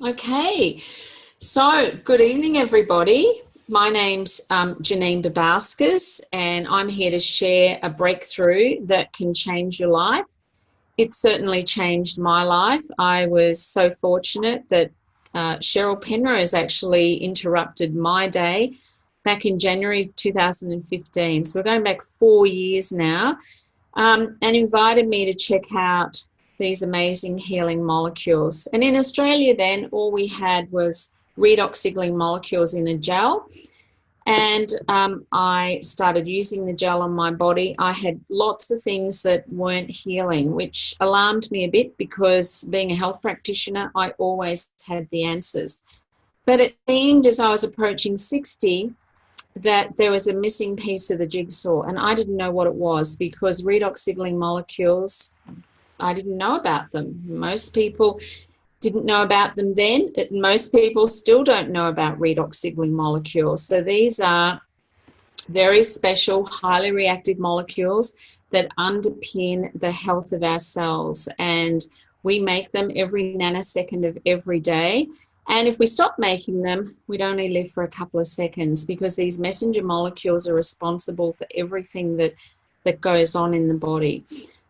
Okay, so good evening, everybody. My name's Janene Babauskis, and I'm here to share a breakthrough that can change your life. It certainly changed my life. I was so fortunate that Cheryl Penrose actually interrupted my day back in January 2015. So we're going back 4 years now, and invited me to check out these amazing healing molecules. And in Australia then, all we had was redox signaling molecules in a gel. And I started using the gel on my body. I had lots of things that weren't healing, which alarmed me a bit because being a health practitioner, I always had the answers. But it seemed as I was approaching 60 that there was a missing piece of the jigsaw, and I didn't know what it was because redox signaling molecules, I didn't know about them. Most people didn't know about them then. Most people still don't know about redox signaling molecules. So these are very special, highly reactive molecules that underpin the health of our cells. And we make them every nanosecond of every day. And if we stop making them, we'd only live for a couple of seconds because these messenger molecules are responsible for everything that goes on in the body.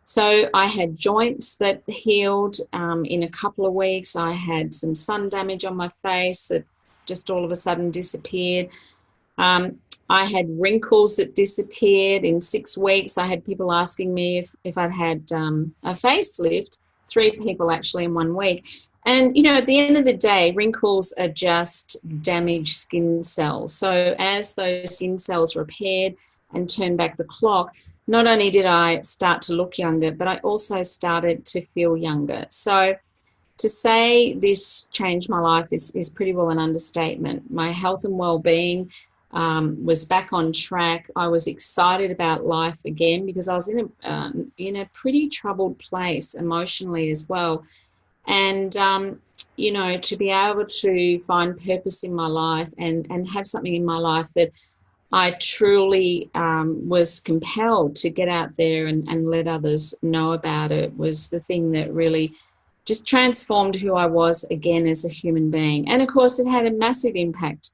So I had joints that healed in a couple of weeks. I had some sun damage on my face that just all of a sudden disappeared. I had wrinkles that disappeared in 6 weeks. I had people asking me if I'd had a facelift, 3 people actually in 1 week. And, you know, at the end of the day, wrinkles are just damaged skin cells. So as those skin cells repaired and turned back the clock, not only did I start to look younger, but I also started to feel younger. So to say this changed my life is pretty well an understatement. My health and well-being was back on track. I was excited about life again because I was in a pretty troubled place emotionally as well. And, you know, to be able to find purpose in my life and have something in my life that I truly was compelled to get out there and let others know about it was the thing that really just transformed who I was again as a human being. And, of course, it had a massive impact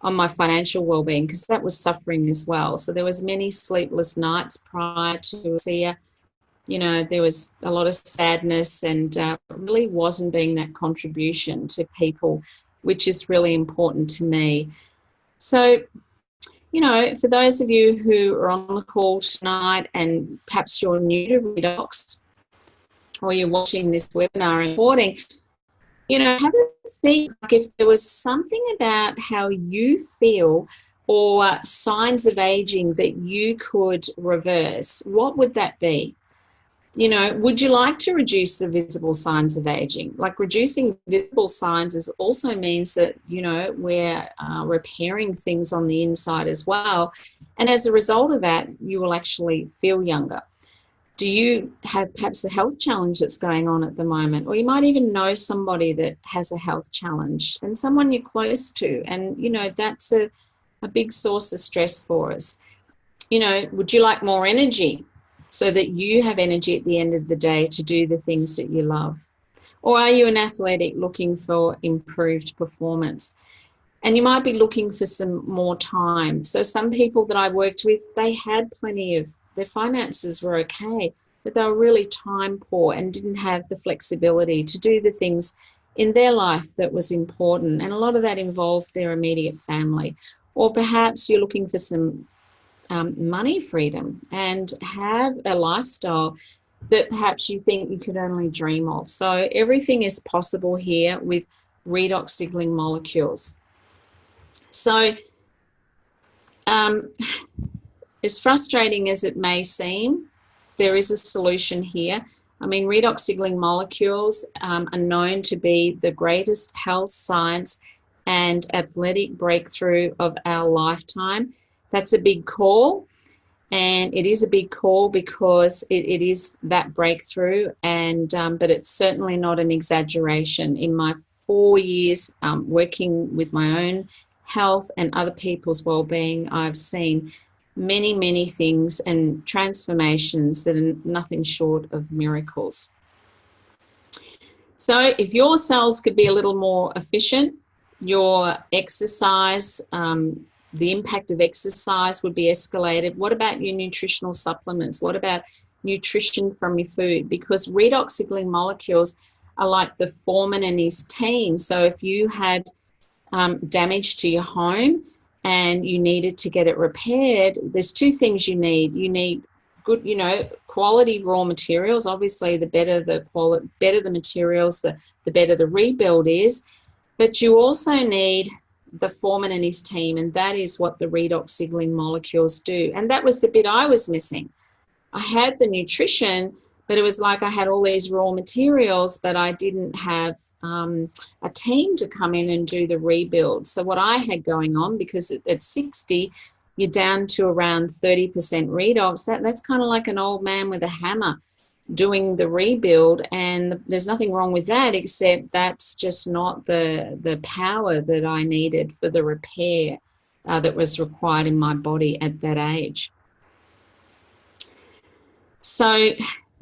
on my financial well-being because that was suffering as well. So there was many sleepless nights prior to ASEA. You know, there was a lot of sadness and really wasn't being that contribution to people, which is really important to me. So, you know, for those of you who are on the call tonight and perhaps you're new to redox or you're watching this webinar recording, you know, have a think like if there was something about how you feel or signs of aging that you could reverse, what would that be? You know, would you like to reduce the visible signs of aging? Like reducing visible signs also means that, you know, we're repairing things on the inside as well. And as a result of that, you will actually feel younger. Do you have perhaps a health challenge that's going on at the moment? Or you might even know somebody that has a health challenge and someone you're close to. And, you know, that's a big source of stress for us. You know, would you like more energy? So that you have energy at the end of the day to do the things that you love? Or are you an athletic looking for improved performance? And you might be looking for some more time. So some people that I worked with, they had plenty of, their finances were okay, but they were really time poor and didn't have the flexibility to do the things in their life that was important. And a lot of that involved their immediate family. Or perhaps you're looking for some money freedom and have a lifestyle that perhaps you think you could only dream of. So everything is possible here with redox signaling molecules. So as frustrating as it may seem, there is a solution here. I mean, redox signaling molecules are known to be the greatest health, science, and athletic breakthrough of our lifetime. That's a big call, and it is a big call because it is that breakthrough, and but it's certainly not an exaggeration. In my 4 years working with my own health and other people's well-being, I've seen many, many things and transformations that are nothing short of miracles. So if your cells could be a little more efficient, your exercise, the impact of exercise would be escalated. What about your nutritional supplements? What about nutrition from your food? Because redox signaling molecules are like the foreman and his team. So if you had damage to your home and you needed to get it repaired, there's two things you need. You need good, quality raw materials. Obviously, the better the quality, better the materials, the better the rebuild is. But you also need the foreman and his team, and that is what the redox signaling molecules do. And that was the bit I was missing. I had the nutrition, but it was like I had all these raw materials, but I didn't have a team to come in and do the rebuild. So what I had going on, because at 60, you're down to around 30% redox, that's kind of like an old man with a hammer doing the rebuild, and there's nothing wrong with that, except that's just not the power that I needed for the repair that was required in my body at that age. So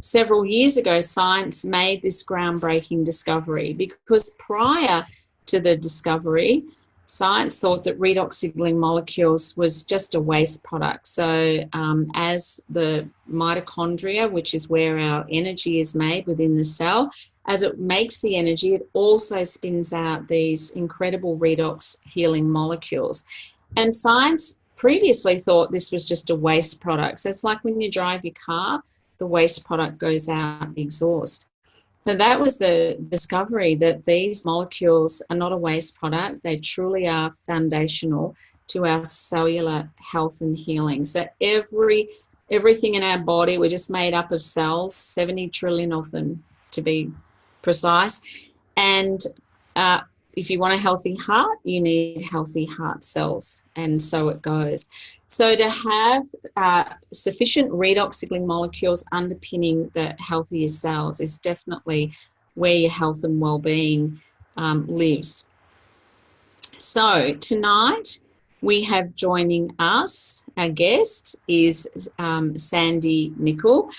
several years ago, science made this groundbreaking discovery, because prior to the discovery, science thought that redox signaling molecules was just a waste product. So as the mitochondria, which is where our energy is made within the cell, as it makes the energy, it also spins out these incredible redox healing molecules. And science previously thought this was just a waste product. So it's like when you drive your car, the waste product goes out the exhaust. So that was the discovery, that these molecules are not a waste product. They truly are foundational to our cellular health and healing. So everything in our body, we're just made up of cells, 70 trillion of them to be precise. And if you want a healthy heart, you need healthy heart cells, and so it goes. So to have sufficient redox signaling molecules underpinning the healthier cells is definitely where your health and well-being lives. So tonight we have joining us, our guest is Sandy Nicol,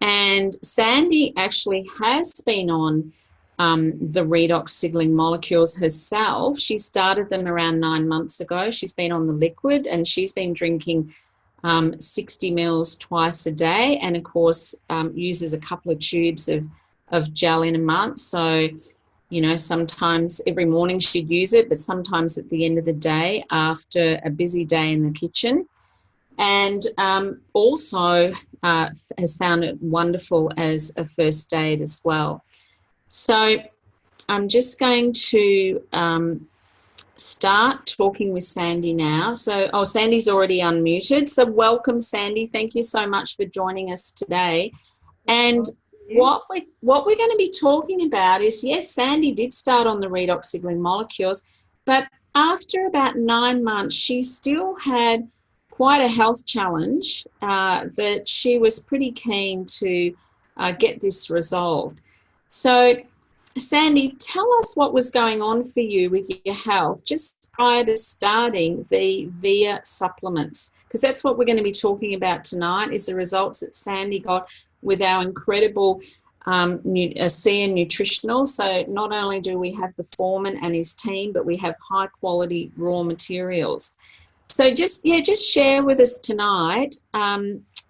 and Sandy actually has been on the redox signaling molecules herself. She started them around 9 months ago. She's been on the liquid, and she's been drinking 60 mils twice a day, and of course uses a couple of tubes of gel in a month. So, sometimes every morning she'd use it, but sometimes at the end of the day after a busy day in the kitchen. And also has found it wonderful as a first aid as well. So I'm just going to start talking with Sandy now. So, Sandy's already unmuted. So welcome, Sandy. Thank you so much for joining us today. And what we're going to be talking about is, yes, Sandy did start on the redox signaling molecules, but after about 9 months, she still had quite a health challenge that she was pretty keen to get this resolved. So, Sandy, tell us what was going on for you with your health just prior to starting the VIA supplements, because that's what we're going to be talking about tonight, is the results that Sandy got with our incredible ASEA Nutritional. So not only do we have the foreman and his team, but we have high quality raw materials. So just share with us tonight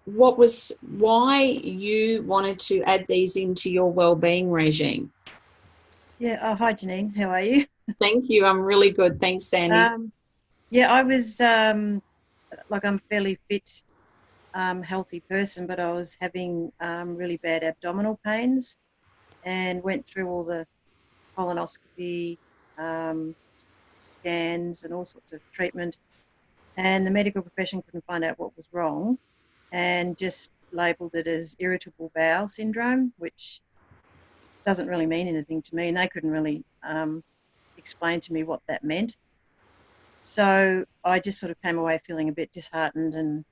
why you wanted to add these into your wellbeing regime. Yeah. Hi, Janene. How are you? Thank you. I'm really good. Thanks, Sandy. I was I'm a fairly fit, healthy person, but I was having really bad abdominal pains, and went through all the colonoscopy, scans, and all sorts of treatment. And the medical profession couldn't find out what was wrong, and just labelled it as irritable bowel syndrome, which doesn't really mean anything to me, and they couldn't really explain to me what that meant. So I just sort of came away feeling a bit disheartened and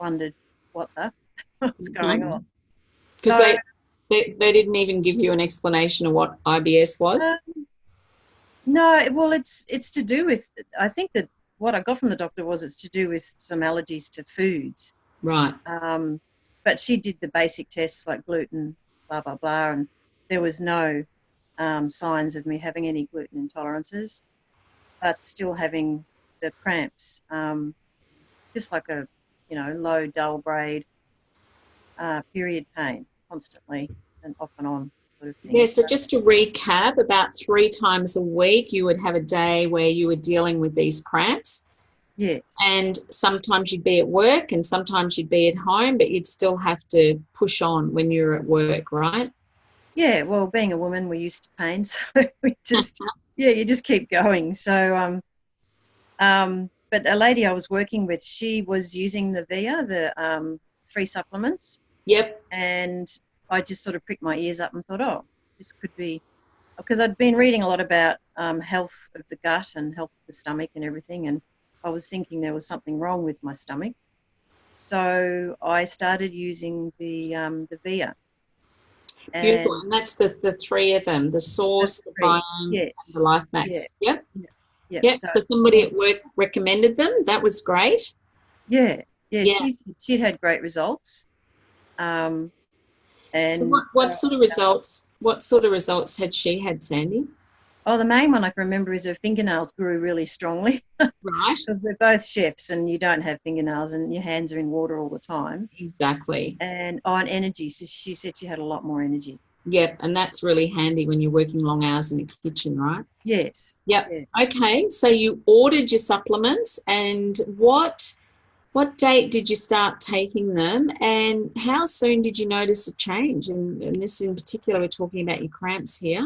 wondered what's going on. Because they didn't even give you an explanation of what IBS was? No, well, it's to do with, I think that what I got from the doctor was it's to do with some allergies to foods. Right. But she did the basic tests like gluten, blah, blah, blah, and there was no signs of me having any gluten intolerances, but still having the cramps, just like a, low, dull braid, period pain constantly and off and on sort of thing. Yeah, so just to recap, about 3 times a week you would have a day where you were dealing with these cramps. Yes. And sometimes you'd be at work and sometimes you'd be at home, but you'd still have to push on when you're at work, right? Yeah, well, being a woman, we're used to pain, so we just, you just keep going. So, but a lady I was working with, she was using the VIA, the 3 supplements. Yep. And I just sort of pricked my ears up and thought, oh, this could be, because I'd been reading a lot about health of the gut and health of the stomach and everything, and I was thinking there was something wrong with my stomach. So I started using the VIA. Beautiful. And that's the 3 of them, the Source, the Biome, yes, and the Life Max. Yeah. Yep. Yep. Yep. So somebody at work recommended them. That was great. Yeah. She'd had great results. And so what sort of results? What sort of results had she had, Sandy? Oh, the main one I can remember is her fingernails grew really strongly. Right. Because we're both chefs and you don't have fingernails and your hands are in water all the time. Exactly. And on energy, so she said she had a lot more energy. Yep, and that's really handy when you're working long hours in the kitchen, right? Yes. Yep. Yeah. Okay, so you ordered your supplements, and what date did you start taking them, and how soon did you notice a change? And this in particular, we're talking about your cramps here.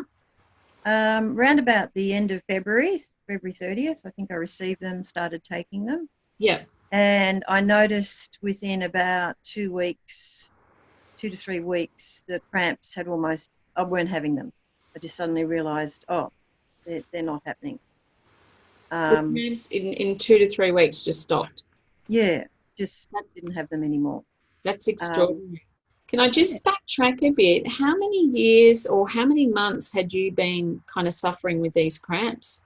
Round about the end of February 30th, I think I received them, started taking them. Yep. And I noticed within about 2 weeks, 2 to 3 weeks, the cramps had almost, I weren't having them. I just suddenly realised, oh, they're not happening. So cramps in 2 to 3 weeks just stopped? Yeah, just didn't have them anymore. That's extraordinary. Can I just backtrack a bit? How many years or how many months had you been kind of suffering with these cramps?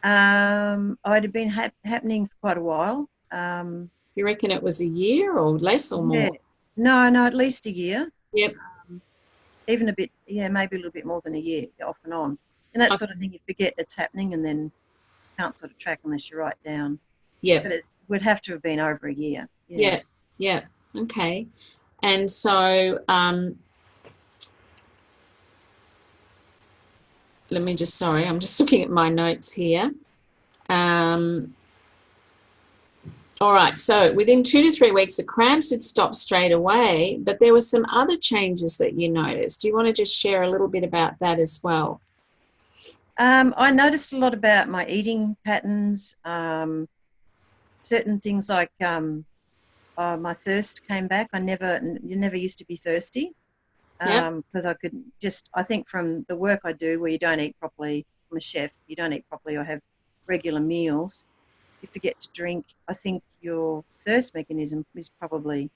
I'd have been happening for quite a while. You reckon it was a year or less or more? No, at least a year. Yep. Even a bit, maybe a little bit more than a year, off and on. And that sort of thing, you forget it's happening and then can't sort of track unless you write down. Yeah. But it would have to have been over a year. Yeah. Okay. And so I'm just looking at my notes here. All right, so within 2 to 3 weeks, the cramps had stopped straight away, but there were some other changes that you noticed. Do you want to just share a little bit about that as well? I noticed a lot about my eating patterns, certain things like my thirst came back. You never used to be thirsty because I think from the work I do where you don't eat properly, I'm a chef, you don't eat properly or have regular meals, you forget to drink. I think your thirst mechanism is probably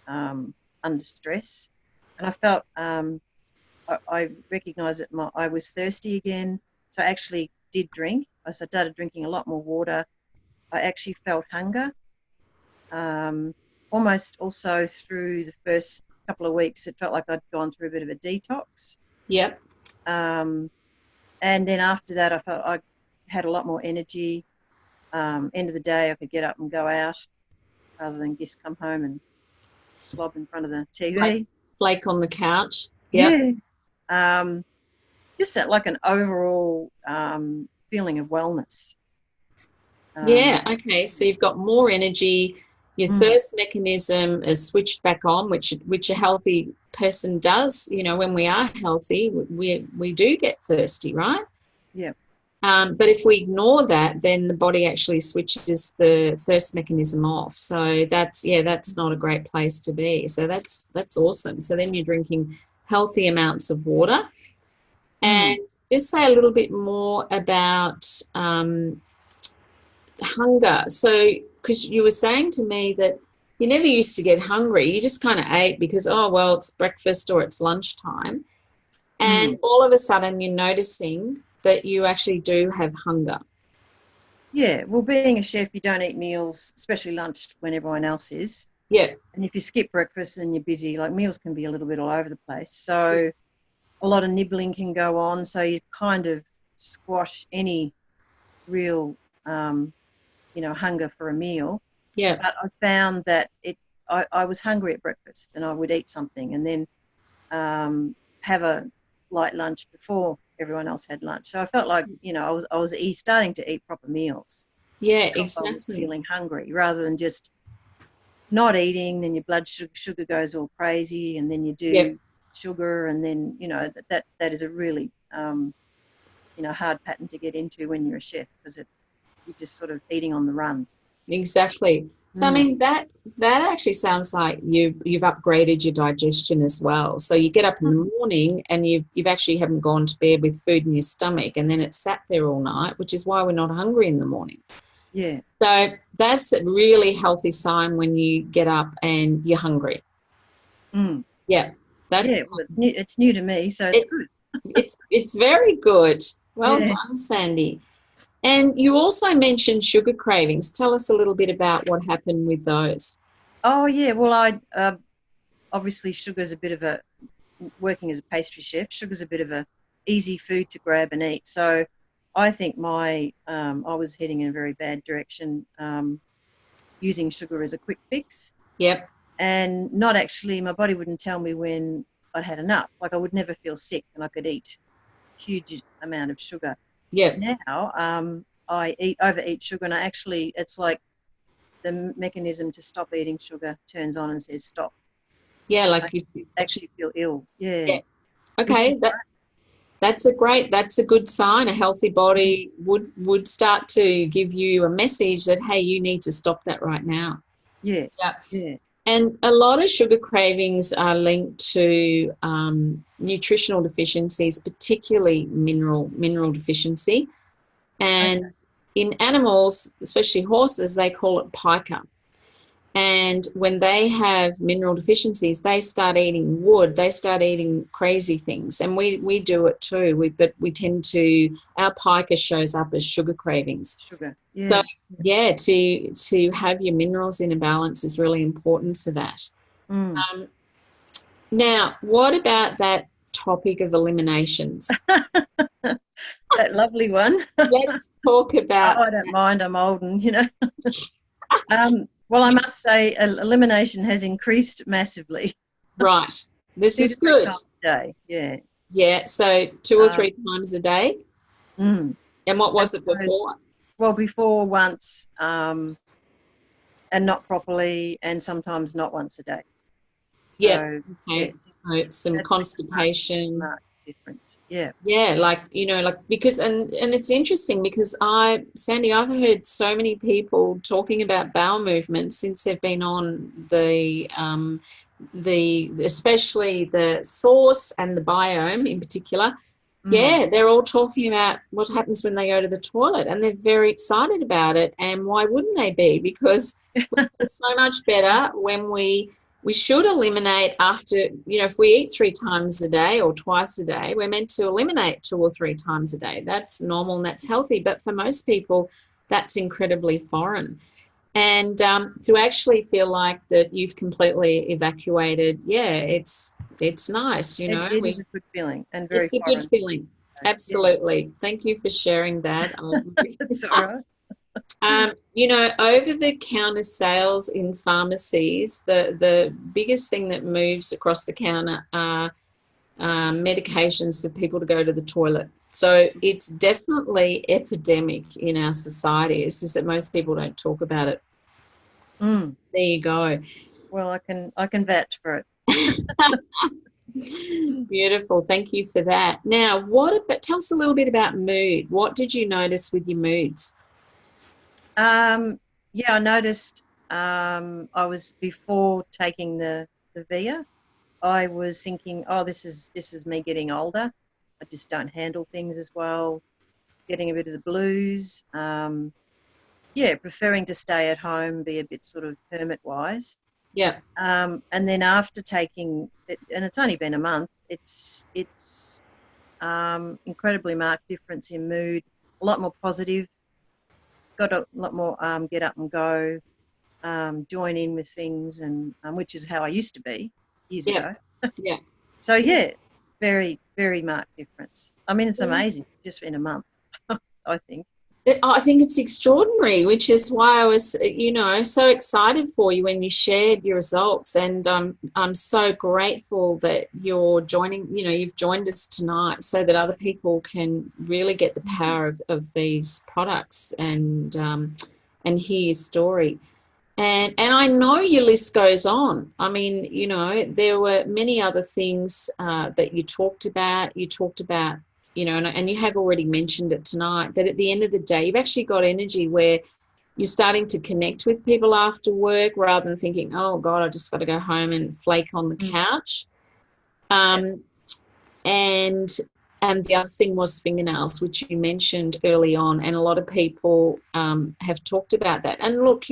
under stress. And I felt, I recognised that I was thirsty again, so I actually did drink. I started drinking a lot more water. I actually felt hunger. Almost also through the first couple of weeks, it felt like I'd gone through a bit of a detox. Yep. And then after that, I felt I had a lot more energy. End of the day, I could get up and go out rather than just come home and slob in front of the TV. Flake on the couch. Yep. Yeah. Just like an overall feeling of wellness. Yeah, okay. So you've got more energy. Your thirst mechanism is switched back on, which a healthy person does. You know, when we are healthy, we do get thirsty, right? Yeah. But if we ignore that, then the body actually switches the thirst mechanism off. So that's not a great place to be. So that's awesome. So then you're drinking healthy amounts of water. And just say a little bit more about hunger. So, because you were saying to me that you never used to get hungry. You just kind of ate because, oh, well, it's breakfast or it's lunchtime. And all of a sudden you're noticing that you actually do have hunger. Yeah, well, being a chef, you don't eat meals, especially lunch, when everyone else is. Yeah. And if you skip breakfast and you're busy, like meals can be a little bit all over the place. So a lot of nibbling can go on, so you kind of squash any real, hunger for a meal. Yeah. But I found that I was hungry at breakfast, and I would eat something, and then have a light lunch before everyone else had lunch. So I felt like, I was starting to eat proper meals. Yeah, I was exactly. feeling hungry rather than just not eating, then your blood sugar goes all crazy, and then you do sugar, and then that is a really hard pattern to get into when you're a chef, because you're just sort of eating on the run. Exactly. So I mean that actually sounds like you've upgraded your digestion as well. So you get up in the morning and you've actually haven't gone to bed with food in your stomach, and then it's sat there all night, which is why we're not hungry in the morning. Yeah. So that's a really healthy sign when you get up and you're hungry. Yeah. That's well, it's new to me, so it's good. It's very good. Well Yeah. done, Sandy. And you also mentioned sugar cravings. Tell us a little bit about what happened with those. Oh, yeah. Well, I obviously sugar's a bit of a, working as a pastry chef, sugar's a bit of a easy food to grab and eat. So I think I was heading in a very bad direction, using sugar as a quick fix. Yep. And not actually, my body wouldn't tell me when I'd had enough. Like, I would never feel sick, and I could eat a huge amount of sugar. Yep. Now I overeat sugar, and it's like the mechanism to stop eating sugar turns on and says stop. Yeah, like I you actually feel ill. Yeah. Okay, that's a good sign. A healthy body would start to give you a message that, hey, you need to stop that right now. Yes. Yeah. And a lot of sugar cravings are linked to nutritional deficiencies, particularly mineral deficiency. And in animals, especially horses, they call it pica. And when they have mineral deficiencies, they start eating wood, they start eating crazy things. And we do it too. But we tend to, our pica shows up as sugar cravings. Sugar, yeah. So, yeah, to have your minerals in a balance is really important for that. Now, what about that topic of eliminations? That lovely one. Let's talk about. I don't mind. I'm old, and well, I must say, elimination has increased massively. Right. This 2 is to 3 good. times a day. Yeah. Yeah. So 2 or 3 times a day. And what was it before? Well, before once, and not properly, and sometimes not once a day. So, yeah. Okay. So some constipation. Different. Yeah. Yeah, because and it's interesting because Sandy, I've heard so many people talking about bowel movements since they've been on the especially the source and the biome in particular. Yeah, they're all talking about what happens when they go to the toilet, and they're very excited about it. And why wouldn't they be? Because it's so much better when we should eliminate after, if we eat 3 times a day or twice a day, we're meant to eliminate 2 or 3 times a day. That's normal and that's healthy. But for most people, that's incredibly foreign. And to actually feel like that you've completely evacuated, it's nice, It is a good feeling, and very It's a good feeling. Absolutely. Yeah. Thank you for sharing that. That's all right. Over-the-counter sales in pharmacies, the biggest thing that moves across the counter are medications for people to go to the toilet. So it's definitely epidemic in our society. It's just that most people don't talk about it. There you go. Well, I can vouch for it. Beautiful. Thank you for that. Now, tell us a little bit about mood. What did you notice with your moods? Yeah, I noticed I was, before taking the VIA, I was thinking, oh, this is me getting older. I just don't handle things as well, getting a bit of the blues. Preferring to stay at home, be a bit sort of hermit-wise. Yeah. And then after taking it, and it's only been a month, it's incredibly marked difference in mood, a lot more positive, got a lot more get up and go, join in with things, and which is how I used to be years ago. Yeah. So, yeah, very, very marked difference. I mean, it's amazing just in a month, I think. I think it's extraordinary, which is why I was, so excited for you when you shared your results. And I'm so grateful that you're joining, you've joined us tonight so that other people can really get the power of these products and hear your story. And I know your list goes on. I mean, there were many other things that you talked about. And you have already mentioned it tonight, that at the end of the day, you've actually got energy where you're starting to connect with people after work rather than thinking, oh, God, I just got to go home and flake on the couch. And the other thing was fingernails, which you mentioned early on, and a lot of people have talked about that. And look,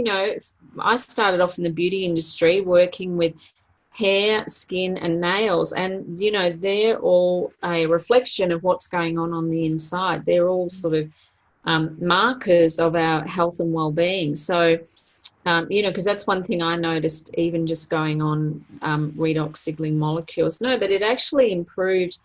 I started off in the beauty industry working with hair, skin and nails, and they're all a reflection of what's going on the inside. They're all sort of markers of our health and well-being. So because that's one thing I noticed even just going on redox signaling molecules. No, but it actually improved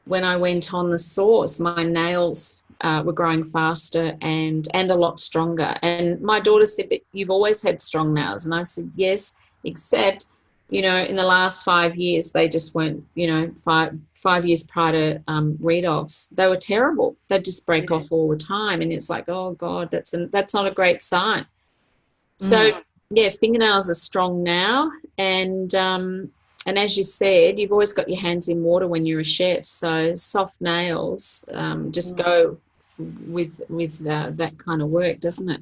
when I went on the source. My nails were growing faster and a lot stronger. And my daughter said, but you've always had strong nails. And I said, yes, except in the last 5 years, they just weren't, 5 years prior to redox, they were terrible. They'd just break off all the time. And it's like, oh, God, that's not a great sign. So, fingernails are strong now. And as you said, you've always got your hands in water when you're a chef. So soft nails just go with that kind of work, doesn't it?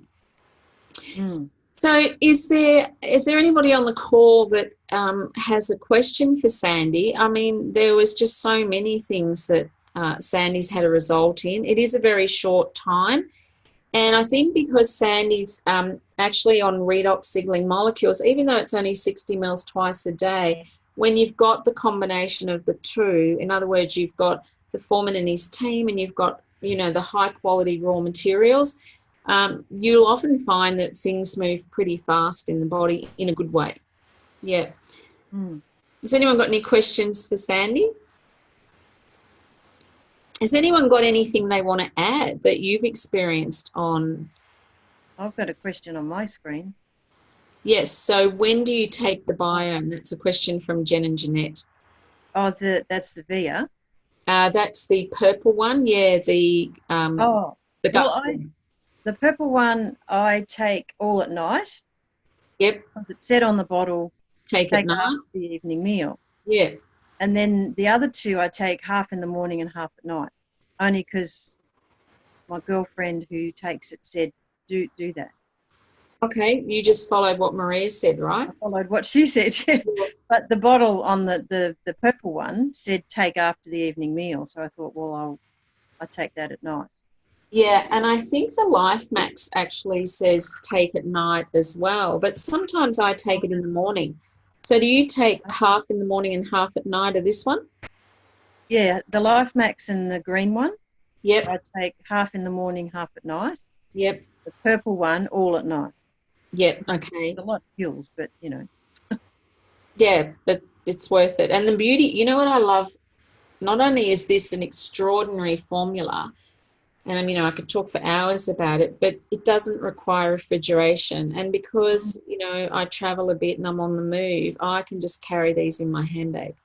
So is there anybody on the call that has a question for Sandy? I mean, there was just so many things that Sandy's had a result in. It is a very short time. And I think because Sandy's actually on redox signaling molecules, even though it's only 60 mils twice a day, when you've got the combination of the two, in other words, you've got the foreman and his team and you've got, the high quality raw materials, you'll often find that things move pretty fast in the body in a good way. Yeah. Has anyone got any questions for Sandy? Has anyone got anything they want to add that you've experienced on? I've got a question on my screen. Yes. So when do you take the biome? That's a question from Jen and Jeanette. Oh, that's the VIA. That's the purple one. Yeah. The gut. The purple one I take all at night. Yep. It's said on the bottle, take at night. After the evening meal. Yeah. And then the other two I take half in the morning and half at night, only because my girlfriend who takes it said, do that. Okay, you just followed what Maria said, right? I followed what she said. But the bottle on the purple one said take after the evening meal. So I thought, well, I'll take that at night. Yeah, and I think the Life Max actually says take at night as well, but sometimes I take it in the morning. So do you take half in the morning and half at night of this one? Yeah, the Life Max and the green one. Yep. I take half in the morning, half at night. Yep. The purple one, all at night. Yep, okay. It's a lot of pills, but, Yeah, but it's worth it. And the beauty, what I love, not only is this an extraordinary formula, and I could talk for hours about it, but it doesn't require refrigeration. And because, I travel a bit and I'm on the move, I can just carry these in my handbag.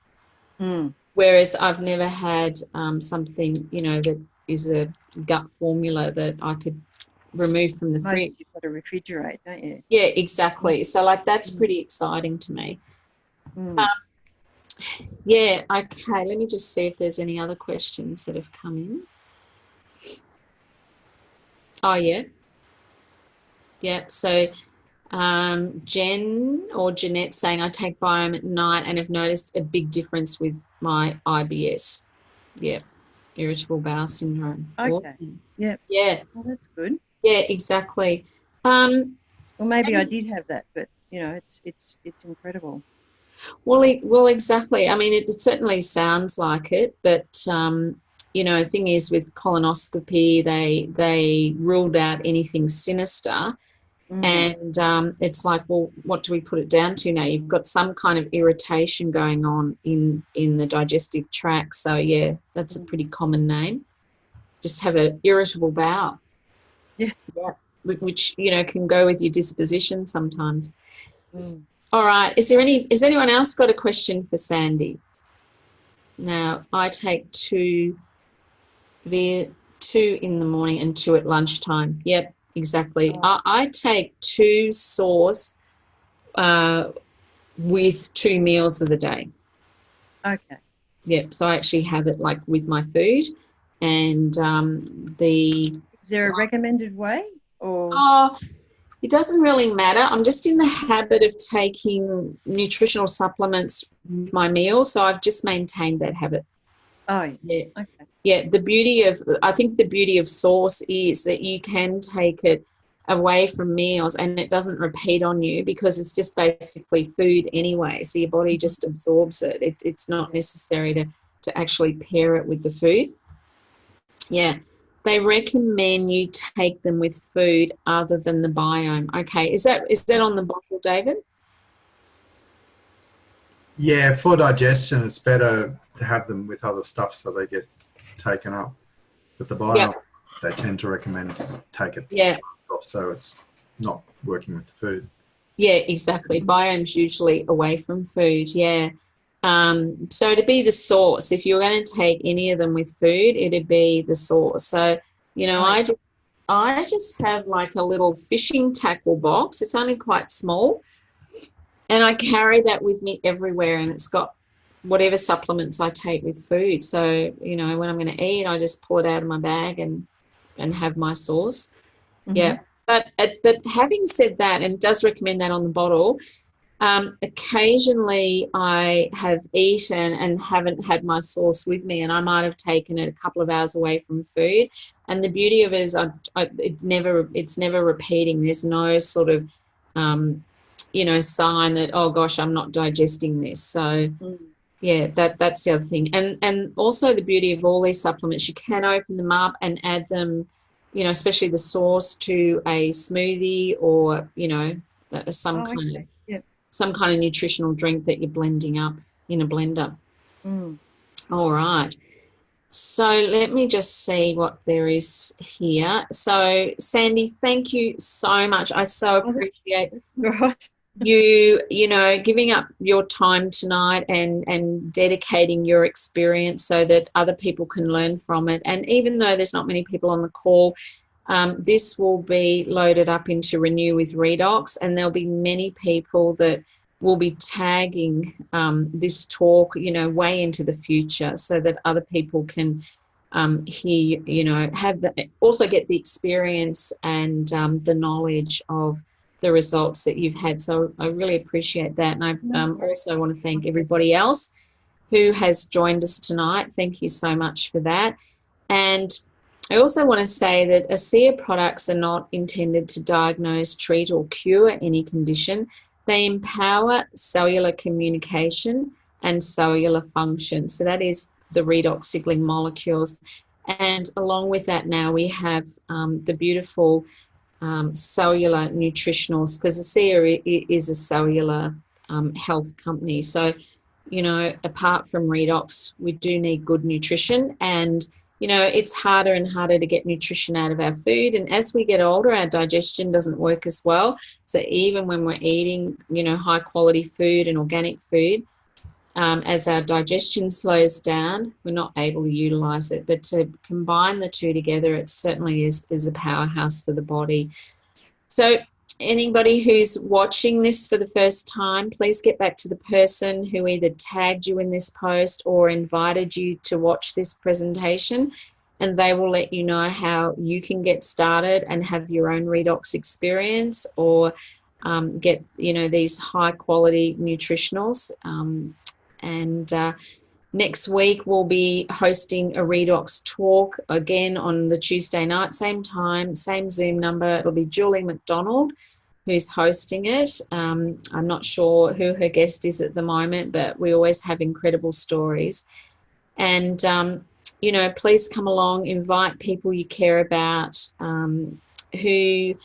Whereas I've never had something, that is a gut formula that I could remove from the fridge. You've got to refrigerate, don't you? Yeah, exactly. So, that's pretty exciting to me. Yeah, okay, let me just see if there's any other questions that have come in. Oh, yeah. Yeah, so Jen or Jeanette saying I take biome at night and have noticed a big difference with my IBS. Yeah, irritable bowel syndrome. Okay. Awesome. Yeah. Yeah. Well, that's good. Yeah, exactly. Well, maybe I did have that, but, it's incredible. Well, exactly. I mean, it certainly sounds like it, but the thing is with colonoscopy, they ruled out anything sinister. And it's like, well, what do we put it down to now? You've got some kind of irritation going on in the digestive tract. So, yeah, that's a pretty common name. Just have an irritable bowel. Yeah. Which, you know, can go with your disposition sometimes. All right. Has anyone else got a question for Sandy? Now, I take two in the morning and 2 at lunchtime. Yep, exactly. I take 2 sauce with 2 meals of the day. Okay. Yep, so I actually have it like with my food. And Is there a recommended way? Or it doesn't really matter. I'm just in the habit of taking nutritional supplements with my meals, so I've just maintained that habit. Oh, yeah. Okay. Yeah, I think the beauty of sauce is that you can take it away from meals and it doesn't repeat on you because it's just basically food anyway. So your body just absorbs it. It's not necessary to actually pair it with the food. Yeah. They recommend you take them with food other than the biome. Okay. Is that on the bottle, David? Yeah, for digestion, it's better to have them with other stuff so they get taken up. But the biome, they tend to recommend take it off so it's not working with the food. Yeah, exactly. Biome's usually away from food, yeah. So to be the sauce, if you're going to take any of them with food, it'd be the sauce. So, you know, I just have like a little fishing tackle box. It's only quite small. And I carry that with me everywhere, and it's got whatever supplements I take with food. So, you know, when I'm going to eat, I just pull it out of my bag and have my sauce. Yeah. But having said that, and it does recommend that on the bottle, occasionally I have eaten and haven't had my sauce with me, and I might have taken it a couple of hours away from food. And the beauty of it is it's never repeating. There's no sort of you know, sign that, oh gosh, I'm not digesting this. So yeah, that's the other thing. And also the beauty of all these supplements, you can open them up and add them, you know, especially the sauce, to a smoothie or, you know, some kind of nutritional drink that you're blending up in a blender. All right. So let me just see what there is here. So Sandy, thank you so much. I so appreciate you know, giving up your time tonight and dedicating your experience so that other people can learn from it. And even though there's not many people on the call, this will be loaded up into Renew with Redox, and there'll be many people that will be tagging this talk, you know, way into the future so that other people can hear, you know, also get the experience and the knowledge of the results that you've had. So I really appreciate that. And I also want to thank everybody else who has joined us tonight. Thank you so much for that. And I also want to say that ASEA products are not intended to diagnose, treat or cure any condition. They empower cellular communication and cellular function. So that is the redox signaling molecules. And along with that now we have the beautiful cellular nutritionals, because ASEA is a cellular health company. So, you know, apart from redox, we do need good nutrition, and you know, it's harder and harder to get nutrition out of our food. And as we get older, our digestion doesn't work as well. So even when we're eating, you know, high quality food and organic food, as our digestion slows down, we're not able to utilize it. But to combine the two together, it certainly is a powerhouse for the body. So anybody who's watching this for the first time, please get back to the person who either tagged you in this post or invited you to watch this presentation, and they will let you know how you can get started and have your own redox experience, or get, you know, these high quality nutritionals. Next week we'll be hosting a redox talk again on the Tuesday night, same time, same Zoom number. It'll be Julie McDonald who's hosting it. I'm not sure who her guest is at the moment, but we always have incredible stories. And, you know, please come along, invite people you care about, who,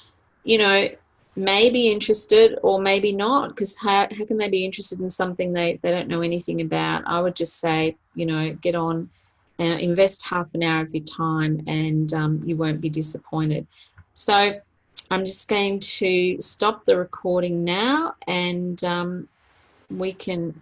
you know, may be interested or maybe not, because how can they be interested in something they don't know anything about? I would just say, you know, get on, invest half an hour of your time, and you won't be disappointed. So I'm just going to stop the recording now, and we can